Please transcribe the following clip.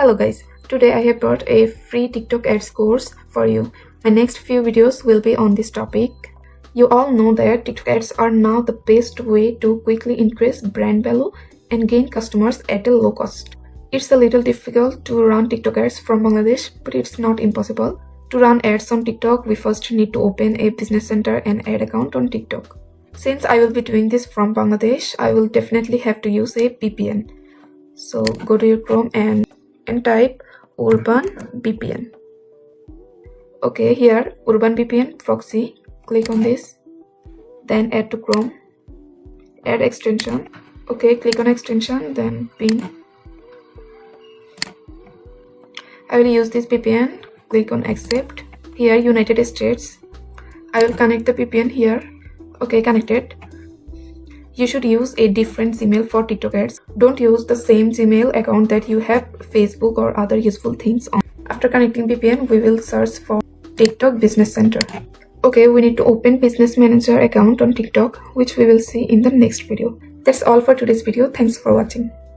Hello guys, today I have brought a free TikTok ads course for you. My next few videos will be on this topic. You all know that TikTok ads are now the best way to quickly increase brand value and gain customers at a low cost. It's a little difficult to run TikTok ads from Bangladesh, but it's not impossible. To run ads on TikTok, we first need to open a business center and ad account on TikTok. Since I will be doing this from Bangladesh, I will definitely have to use a VPN. So go to your Chrome and type Urban VPN. Okay, here Urban VPN proxy, click on this, then add to Chrome, add extension. Okay, click on extension, then pin. I will use this VPN, click on accept. Here United States, I will connect the VPN here. Okay, connected. You should use a different Gmail for TikTok ads. Don't use the same Gmail account that you have Facebook or other useful things on. After connecting VPN, we will search for TikTok Business Center. Okay, we need to open Business Manager account on TikTok, which we will see in the next video. That's all for today's video. Thanks for watching.